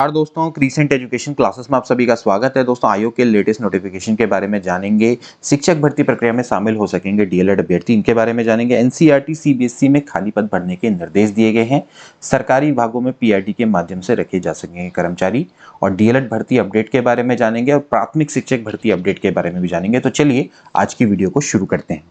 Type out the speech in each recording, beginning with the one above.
यार दोस्तों, crescent education classes में आप सभी का स्वागत है। दोस्तों, आयोग के लेटेस्ट नोटिफिकेशन के बारे में जानेंगे। शिक्षक भर्ती प्रक्रिया में शामिल हो सकेंगे डीएलएड अभ्यर्थी, इनके बारे में जानेंगे। एनसीईआरटी सीबीएसई में खाली पद भरने के निर्देश दिए गए हैं। सरकारी विभागों में पीआरटी के माध्यम से रखे जा सकेंगे कर्मचारी, और डीएलएड भर्ती अपडेट के बारे में जानेंगे, और प्राथमिक शिक्षक भर्ती अपडेट के बारे में भी जानेंगे। तो चलिए आज की वीडियो को शुरू करते हैं।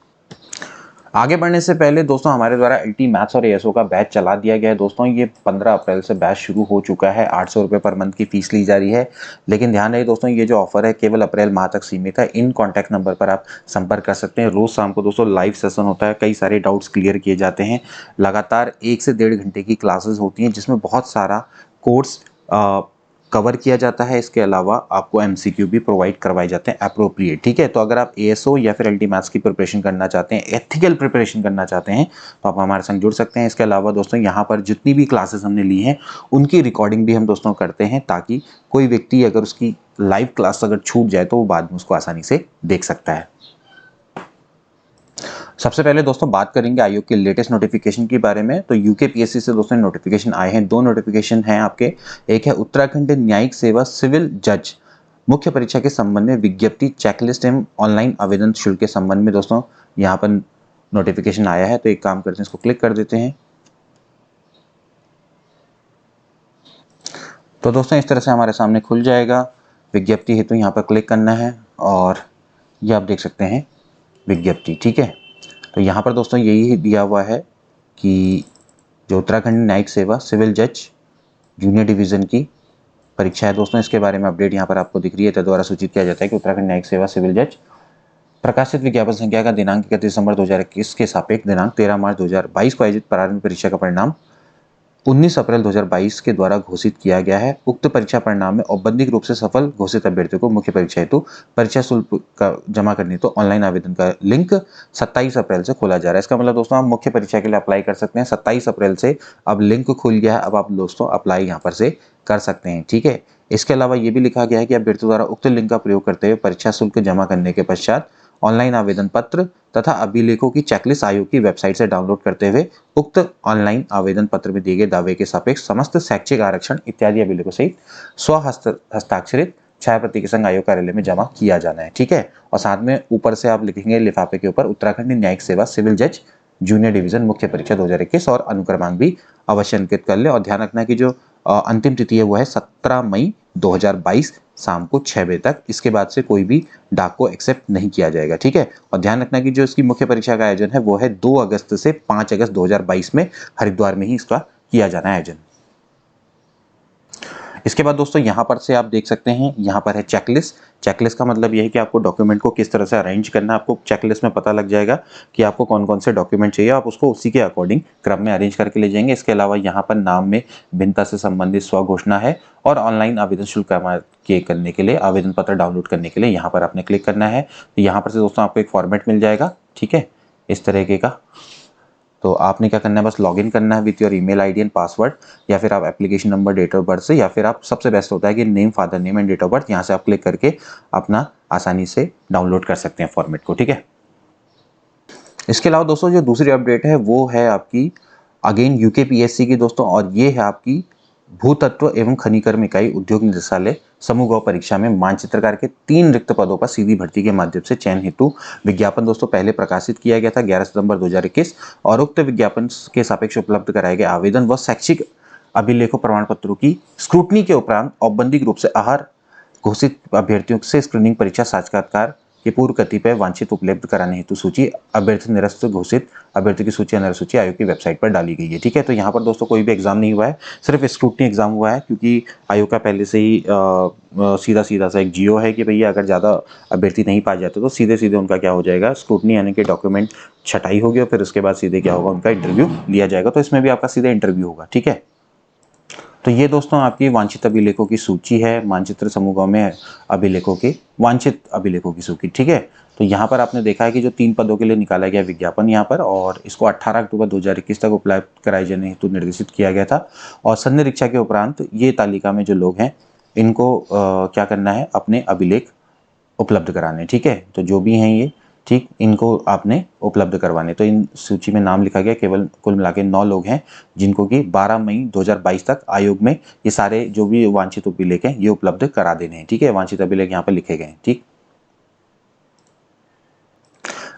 आगे बढ़ने से पहले दोस्तों, हमारे द्वारा एलटी मैथ्स और एएसओ का बैच चला दिया गया है। दोस्तों, ये 15 अप्रैल से बैच शुरू हो चुका है। 800 रुपये पर मंथ की फीस ली जा रही है। लेकिन ध्यान रहे दोस्तों, ये जो ऑफर है केवल अप्रैल माह तक सीमित है। इन कॉन्टैक्ट नंबर पर आप संपर्क कर सकते हैं। रोज शाम को दोस्तों लाइव सेशन होता है, कई सारे डाउट्स क्लियर किए जाते हैं। लगातार 1 से 1.5 घंटे की क्लासेस होती हैं, जिसमें बहुत सारा कोर्स कवर किया जाता है। इसके अलावा आपको एमसीक्यू भी प्रोवाइड करवाए जाते हैं अप्रोप्रिएट। ठीक है, तो अगर आप एएसओ या फिर एलटी मैथ्स की प्रिपरेशन करना चाहते हैं, एथिकल प्रिपरेशन करना चाहते हैं, तो आप हमारे संग जुड़ सकते हैं। इसके अलावा दोस्तों, यहाँ पर जितनी भी क्लासेस हमने ली हैं उनकी रिकॉर्डिंग भी हम दोस्तों करते हैं, ताकि कोई व्यक्ति अगर उसकी लाइव क्लास अगर छूट जाए तो वो बाद में उसको आसानी से देख सकता है। सबसे पहले दोस्तों बात करेंगे आयोग के लेटेस्ट नोटिफिकेशन के बारे में। तो यूकेपीएससी से दोस्तों नोटिफिकेशन आए हैं। 2 नोटिफिकेशन हैं आपके। एक है उत्तराखंड न्यायिक सेवा सिविल जज मुख्य परीक्षा के संबंध में विज्ञप्ति, चेकलिस्ट एवं ऑनलाइन आवेदन शुल्क के संबंध में दोस्तों यहाँ पर नोटिफिकेशन आया है। तो एक काम करते हैं, इसको क्लिक कर देते हैं। तो दोस्तों इस तरह से हमारे सामने खुल जाएगा। विज्ञप्ति हेतु यहाँ पर क्लिक करना है, और ये आप देख सकते हैं विज्ञप्ति। ठीक है, तो यहाँ पर दोस्तों यही दिया हुआ है कि जो उत्तराखंड न्यायिक सेवा सिविल जज जूनियर डिवीज़न की परीक्षा है दोस्तों, इसके बारे में अपडेट यहाँ पर आपको दिख रही है। द्वारा सूचित किया जाता है कि उत्तराखंड न्यायिक सेवा सिविल जज प्रकाशित विज्ञापन संख्या का दिनांक 31 दिसंबर 2021 के सापेक्ष दिनांक 13 मार्च 2022 को आयोजित प्रारंभिक परीक्षा का परिणाम 19 अप्रैल 2022 के द्वारा घोषित किया गया है। उक्त परीक्षा परिणाम में औपबंधिक रूप से सफल घोषित अभ्यर्थियों को मुख्य परीक्षा हेतु परीक्षा शुल्क का जमा करने तो ऑनलाइन आवेदन का लिंक 27 अप्रैल से खोला जा रहा है। इसका मतलब दोस्तों आप मुख्य परीक्षा के लिए अप्लाई कर सकते हैं। 27 अप्रैल से अब लिंक खुल गया है। अब आप दोस्तों अप्लाई यहाँ पर से कर सकते हैं। ठीक है, इसके अलावा ये भी लिखा गया है कि अभ्यर्थियों द्वारा उक्त लिंक का प्रयोग करते हुए परीक्षा शुल्क जमा करने के पश्चात ऑनलाइन आवेदन पत्र तथा अभिलेखों की चेकलिस्ट आयोग की वेबसाइट से डाउनलोड करते हुए उक्त ऑनलाइन आवेदन पत्र में दिए गए दावे के सापेक्ष समस्त शैक्षिक आरक्षण इत्यादि अभिलेखों सहित हस्ताक्षरित छाया प्रति के संग आयोग कार्यालय में जमा किया जाना है। ठीक है, और साथ में ऊपर से आप लिखेंगे लिफाफे के ऊपर उत्तराखंड न्यायिक सेवा सिविल जज जूनियर डिवीजन मुख्य परीक्षा 2021 और अनुक्रमांक भी अवश्य अंकित कर ले। और ध्यान रखना कि जो अंतिम तिथि है वो है 17 मई 2022 शाम को 6 बजे तक। इसके बाद से कोई भी डाक को एक्सेप्ट नहीं किया जाएगा। ठीक है, और ध्यान रखना कि जो इसकी मुख्य परीक्षा का आयोजन है वो है 2 अगस्त से 5 अगस्त 2022 में हरिद्वार में ही इसका किया जाना है आयोजन। इसके बाद दोस्तों यहाँ पर से आप देख सकते हैं, यहाँ पर है चेकलिस्ट। चेकलिस्ट का मतलब यह है कि आपको डॉक्यूमेंट को किस तरह से अरेंज करना है। आपको चेकलिस्ट में पता लग जाएगा कि आपको कौन कौन से डॉक्यूमेंट चाहिए, आप उसको उसी के अकॉर्डिंग क्रम में अरेंज करके ले जाएंगे। इसके अलावा यहाँ पर नाम में भिन्नता से संबंधित स्व घोषणा है, और ऑनलाइन आवेदन शुल्क करने के लिए आवेदन पत्र डाउनलोड करने के लिए यहाँ पर आपने क्लिक करना है। तो यहाँ पर से दोस्तों आपको एक फॉर्मेट मिल जाएगा। ठीक है, इस तरीके का। तो आपने क्या करना है, बस लॉगिन करना है with your email ID and password, या फिर आप application number, date of birth से, या फिर आप सबसे बेस्ट होता है कि name, father name and date of birth, यहाँ से आप क्लिक करके अपना आसानी से डाउनलोड कर सकते हैं फॉर्मेट को। ठीक है, इसके अलावा दोस्तों जो दूसरी अपडेट है वो है आपकी अगेन यूकेपीएससी की दोस्तों, और ये है आपकी भूतत्व एवं खनिकर्म इकाई उद्योग निदेशालय समूह गौ परीक्षा में मानचित्रकार के 3 रिक्त पदों पर सीधी भर्ती के माध्यम से चयन हेतु विज्ञापन दोस्तों पहले प्रकाशित किया गया था 11 सितंबर 2021, और उक्त विज्ञापन के सापेक्ष उपलब्ध कराए गए आवेदन व शैक्षिक अभिलेखों प्रमाण पत्रों की स्क्रूटनी के उपरांत औपबंधिक रूप से आहार घोषित अभ्यर्थियों से स्क्रीनिंग परीक्षा साक्षात्कार के पूर्व कतिपय वांछित उपलब्ध कराने हेतु सूची अभ्यर्थी निरस्त घोषित अभ्यर्थी की सूची अंदर सूची आयोग की वेबसाइट पर डाली गई है। ठीक है, तो यहाँ पर दोस्तों कोई भी एग्जाम नहीं हुआ है, सिर्फ स्क्रूटनी एग्जाम हुआ है, क्योंकि आयोग का पहले से ही सीधा सीधा सा एक जियो है कि भैया अगर ज़्यादा अभ्यर्थी नहीं पाए जाते तो सीधे सीधे उनका क्या हो जाएगा, स्क्रूटनी यानी कि डॉक्यूमेंट छटाई होगी, और फिर उसके बाद सीधे क्या होगा, उनका इंटरव्यू लिया जाएगा। तो इसमें भी आपका सीधा इंटरव्यू होगा। ठीक है, तो ये दोस्तों आपकी वांछित अभिलेखों की सूची है, मानचित्र समूह में अभिलेखों की वांछित अभिलेखों की सूची। ठीक है, तो यहाँ पर आपने देखा है कि जो 3 पदों के लिए निकाला गया विज्ञापन यहाँ पर, और इसको 18 अक्टूबर 2021 तक उपलब्ध कराए जाने हेतु निर्देशित किया गया था। और संनिरीक्षा के उपरांत ये तालिका में जो लोग हैं इनको क्या करना है, अपने अभिलेख उपलब्ध कराने। ठीक है, तो जो भी हैं ये ठीक, इनको आपने उपलब्ध करवाने। तो इन सूची में नाम लिखा गया, केवल कुल मिला के 9 लोग हैं जिनको कि 12 मई 2022 तक आयोग में ये सारे जो भी वांछित अभिलेख हैं ये उपलब्ध करा देने हैं। ठीक है, वांछित अभिलेख यहाँ पे लिखे गए हैं। ठीक,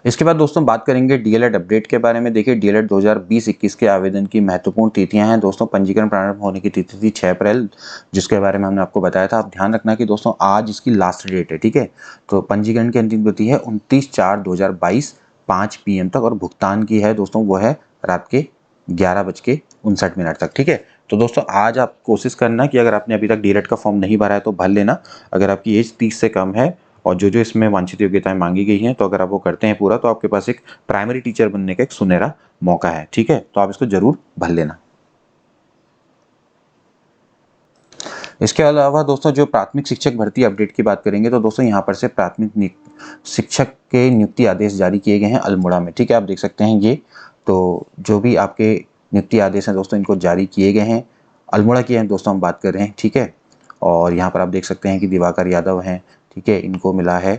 इसके बाद दोस्तों बात करेंगे डीएलएड अपडेट के बारे में। देखिए डीएलएड 2020-21 के आवेदन की महत्वपूर्ण तिथियां हैं दोस्तों। पंजीकरण प्रारंभ होने की तिथि थी 6 अप्रैल, जिसके बारे में हमने आपको बताया था। आप ध्यान रखना कि दोस्तों आज इसकी लास्ट डेट है। ठीक है, तो पंजीकरण की अंतिम तिथि है 29/4/2022 5 PM तक, और भुगतान की है दोस्तों वो है रात के 11:59 तक। ठीक है, तो दोस्तों आज आप कोशिश करना कि अगर आपने अभी तक डीएलएड का फॉर्म नहीं भरा है तो भर लेना। अगर आपकी एज 30 से कम है और जो जो इसमें वांछित योग्यताएं मांगी गई हैं, तो अगर आप वो करते हैं पूरा, तो आपके पास एक प्राइमरी टीचर बनने का एक सुनहरा मौका है। ठीक है, तो आप इसको जरूर भर लेना। इसके अलावा दोस्तों जो प्राथमिक शिक्षक भर्ती अपडेट की बात करेंगे, तो दोस्तों यहाँ पर से प्राथमिक शिक्षक के नियुक्ति आदेश जारी किए गए हैं अल्मोड़ा में। ठीक है, आप देख सकते हैं ये, तो जो भी आपके नियुक्ति आदेश हैं दोस्तों इनको जारी किए गए हैं, अल्मोड़ा की हैं दोस्तों हम बात कर रहे हैं। ठीक है, और यहाँ पर आप देख सकते हैं कि दिवाकर यादव हैं। ठीक है, इनको मिला है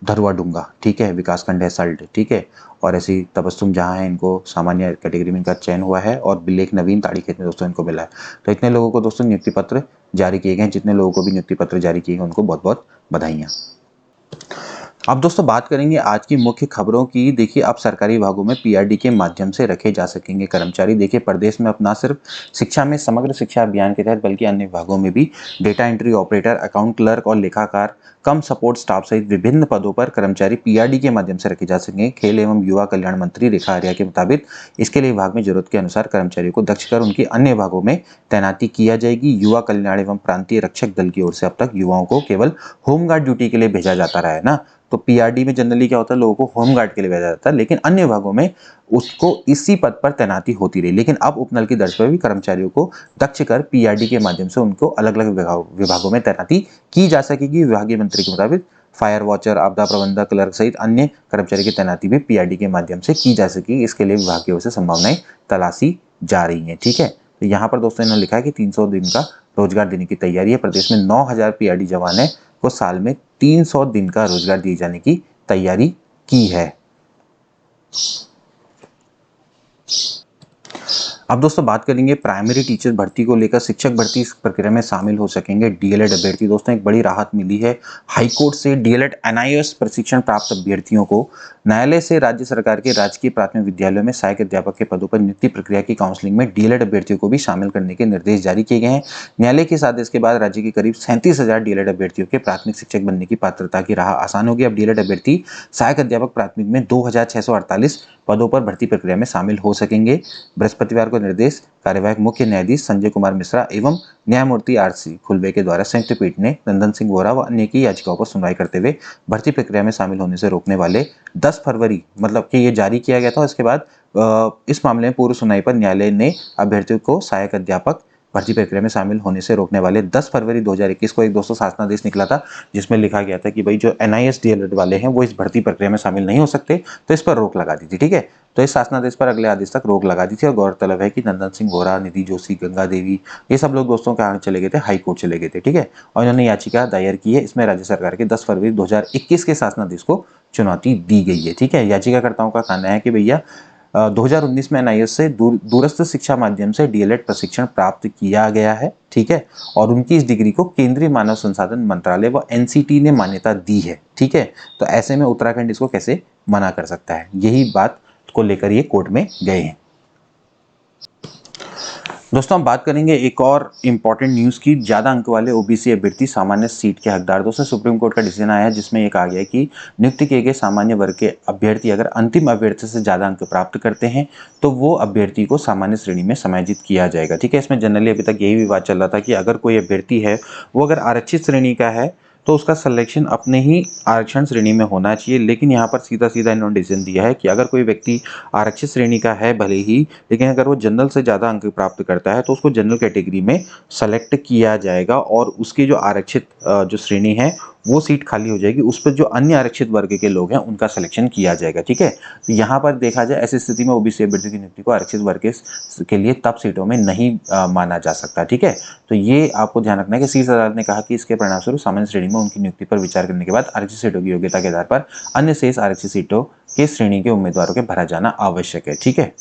धरुआ डूंगा। ठीक है, विकास खंड है सल्ट। ठीक है, और ऐसी तबस्सुम जहाँ है इनको सामान्य कैटेगरी में इनका चयन हुआ है, और बिलेख नवीन ताड़ी खेत में दोस्तों इनको मिला है। तो इतने लोगों को दोस्तों नियुक्ति पत्र जारी किए गए। जितने लोगों को भी नियुक्ति पत्र जारी किए गए उनको बहुत बहुत बधाइयाँ। अब दोस्तों बात करेंगे आज की मुख्य खबरों की। देखिए अब सरकारी विभागों में पीआरडी के माध्यम से रखे जा सकेंगे कर्मचारी। देखिए प्रदेश में अपना सिर्फ शिक्षा में समग्र शिक्षा अभियान के तहत बल्कि अन्य विभागों में भी data entry operator, account clerk और लेखाकार, कम सपोर्ट स्टाफ सहित विभिन्न पदों पर कर्मचारी पीआरडी के माध्यम से रखे जा सकेंगे। खेल एवं युवा कल्याण मंत्री रेखा आर्या के मुताबिक इसके लिए विभाग में जरूरत के अनुसार कर्मचारियों को दक्ष कर उनकी अन्य विभागों में तैनाती किया जाएगी। युवा कल्याण एवं प्रांतीय रक्षक दल की ओर से अब तक युवाओं को केवल होमगार्ड ड्यूटी के लिए भेजा जाता रहा है ना। तो पीआरडी में जनरली क्या होता है, लोगों को होमगार्ड के लिए भेजा जाता है, लेकिन अन्य विभागों में उसको इसी पद पर तैनाती होती रही। लेकिन अब उपनल की दर्ज पर भी कर्मचारियों को दक्ष कर पीआरडी के माध्यम से उनको अलग अलग विभागों में तैनाती की जा सकेगी। विभागीय मंत्री के मुताबिक फायर वॉचर, आपदा प्रबंधक, क्लर्क सहित अन्य कर्मचारी की तैनाती भी पीआरडी के माध्यम से की जा सकेगी। इसके लिए विभाग की ओर से संभावनाएं तलाशी जा रही है। ठीक है, तो यहाँ पर दोस्तों इन्होंने लिखा है कि 300 दिन का रोजगार देने की तैयारी है। प्रदेश में 9000 पीआरडी जवान है को साल में 300 दिन का रोजगार दिए जाने की तैयारी की है। अब दोस्तों बात करेंगे प्राइमरी टीचर भर्ती को लेकर। शिक्षक भर्ती इस प्रक्रिया में शामिल हो सकेंगे डीएलएड अभ्यर्थी। दोस्तों एक बड़ी राहत मिली है हाईकोर्ट से। डीएलएड एनआईएस प्रशिक्षण प्राप्त अभ्यर्थियों को न्यायालय से राज्य सरकार के राजकीय प्राथमिक विद्यालयों में सहायक अध्यापक के पदों पर नियुक्ति प्रक्रिया की काउंसलिंग में डीएलएड अभ्यर्थियों को भी शामिल करने के निर्देश जारी किए गए हैं। न्यायालय के इस आदेश के बाद राज्य के करीब 37,000 डीएलएड अभ्यर्थियों के प्राथमिक शिक्षक बनने की पात्रता की राह आसान होगी। अब डीएलएड अभ्यर्थी सहायक अध्यापक प्राथमिक में 2648 पदों पर भर्ती प्रक्रिया में शामिल हो सकेंगे। बृहस्पतिवार को निर्देश कार्यवाहक मुख्य न्यायाधीश संजय कुमार मिश्रा एवं न्यायमूर्ति आरसी खुलबे के द्वारा संयुक्त पीठ ने नंदन सिंह वोरा व अन्य की याचिकाओं पर सुनवाई करते हुए भर्ती प्रक्रिया में शामिल होने से रोकने वाले 10 फरवरी मतलब कि ये जारी किया गया था। इसके बाद इस मामले में पूर्व सुनवाई पर न्यायालय ने अभ्यर्थियों को सहायक अध्यापक भर्ती प्रक्रिया में शामिल होने से रोकने वाले 10 फरवरी 2021 को एक दोस्तों शासनादेश निकला था, जिसमें लिखा गया था कि भाई जो एनआईएस डीएलएड वाले हैं वो इस भर्ती प्रक्रिया में शामिल नहीं हो सकते, तो इस पर रोक लगा दी थी। ठीक है, तो इस शासनादेश पर अगले आदेश तक रोक लगा दी थी। और गौरतलब है कि नंदन सिंह वोरा, निधि जोशी, गंगा देवी, ये सब लोग दोस्तों कहाँ चले गए थे, हाई कोर्ट चले गए थे। ठीक है, और इन्होंने याचिका दायर की है। इसमें राज्य सरकार के 10 फरवरी 2021 के शासनादेश को चुनौती दी गई है। ठीक है, याचिकाकर्ताओं का कहना है कि भैया 2019 में एनआईएस से दूरस्थ शिक्षा माध्यम से डीएलएड प्रशिक्षण प्राप्त किया गया है। ठीक है, और उनकी इस डिग्री को केंद्रीय मानव संसाधन मंत्रालय व एनसीटी ने मान्यता दी है। ठीक है, तो ऐसे में उत्तराखंड इसको कैसे मना कर सकता है, यही बात को लेकर ये कोर्ट में गए हैं। दोस्तों हम बात करेंगे एक और इम्पॉर्टेंट न्यूज़ की। ज़्यादा अंक वाले ओबीसी अभ्यर्थी सामान्य सीट के हकदार। दोस्तों सुप्रीम कोर्ट का डिसीजन आया है जिसमें एक आ गया कि नियुक्त किए गए सामान्य वर्ग के अभ्यर्थी अगर अंतिम अभ्यर्थी से ज़्यादा अंक प्राप्त करते हैं तो वो अभ्यर्थी को सामान्य श्रेणी में समायोजित किया जाएगा। ठीक है, इसमें जनरली अभी तक यही विवाद चल रहा था कि अगर कोई अभ्यर्थी है वो अगर आरक्षित श्रेणी का है तो उसका सिलेक्शन अपने ही आरक्षण श्रेणी में होना चाहिए। लेकिन यहाँ पर सीधा सीधा इन्होंने डिसीजन दिया है कि अगर कोई व्यक्ति आरक्षित श्रेणी का है भले ही, लेकिन अगर वो जनरल से ज़्यादा अंक प्राप्त करता है तो उसको जनरल कैटेगरी में सेलेक्ट किया जाएगा और उसकी जो आरक्षित जो श्रेणी है वो सीट खाली हो जाएगी। उस पर जो अन्य आरक्षित वर्ग के लोग हैं उनका सिलेक्शन किया जाएगा। ठीक है, तो यहाँ पर देखा जाए ऐसी स्थिति में ओबीसी अभ्यर्थी की नियुक्ति को आरक्षित वर्ग के लिए तब सीटों में नहीं माना जा सकता। ठीक है, तो ये आपको ध्यान रखना है कि शीर्ष अदालत ने कहा कि इसके परिणामस्वरूप सामान्य श्रेणी में में उनकी नियुक्ति पर विचार करने के बाद आरक्षित सीटों की योग्यता के आधार पर अन्य शेष आरक्षित सीटों के श्रेणी के उम्मीदवारों के भरा जाना आवश्यक है। ठीक है।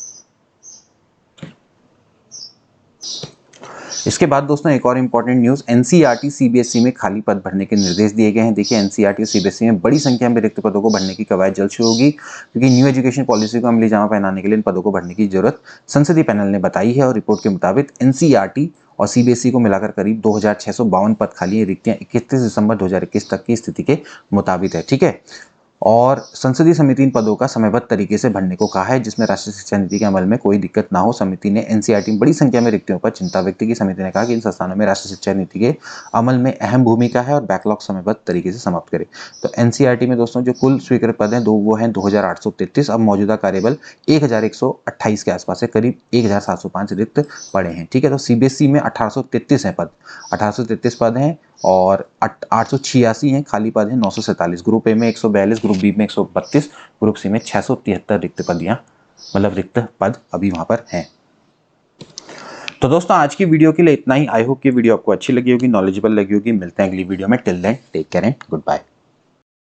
इसके बाद दोस्तों एक और इंपॉर्टेंट न्यूज, एनसीईआरटी सीबीएसई में खाली पद भरने के निर्देश दिए गए हैं। देखिए एनसीईआरटी और सीबीएसई में बड़ी संख्या में रिक्त पदों को भरने की कवायद जल्द शुरू होगी, क्योंकि न्यू एजुकेशन पॉलिसी को अमली जामा पहनाने के लिए इन पदों को भरने की जरूरत संसदीय पैनल ने बताई है। और रिपोर्ट के मुताबिक एनसीईआरटी और सीबीएसई को मिलाकर करीब 2652 पद खाली हैं। रिक्तियां 31 दिसंबर 2021 तक की स्थिति के मुताबिक है। ठीक है। और संसदीय समिति इन पदों का समयबद्ध तरीके से भरने को कहा है, जिसमें राष्ट्रीय शिक्षा नीति के अमल में कोई दिक्कत ना हो। समिति ने एनसीईआरटी में बड़ी संख्या में रिक्तियों पर चिंता व्यक्त की। समिति ने कहा कि इन संस्थानों में राष्ट्रीय शिक्षा नीति के अमल में अहम भूमिका है और बैकलॉग समयबद्ध तरीके से समाप्त करे। तो एनसीईआरटी में दोस्तों जो कुल स्वीकृत पद हैं वो हैं 2833। अब मौजूदा कार्यबल 1128 के आसपास है, करीब 1705 रिक्त पड़े हैं। ठीक है। तो सीबीएसई में 1833 है पद, 1833 पद हैं और 886 हैं खाली पद हैं, 947। ग्रुप ए में 142, ग्रुप बी में 132, ग्रुप सी में 673 रिक्त पदियां मतलब रिक्त पद अभी वहां पर हैं। तो दोस्तों आज की वीडियो के लिए इतना ही। आई होप कि वीडियो आपको अच्छी लगी होगी, नॉलेजेबल लगी होगी। मिलते हैं अगली वीडियो में। Till then take care and good bye.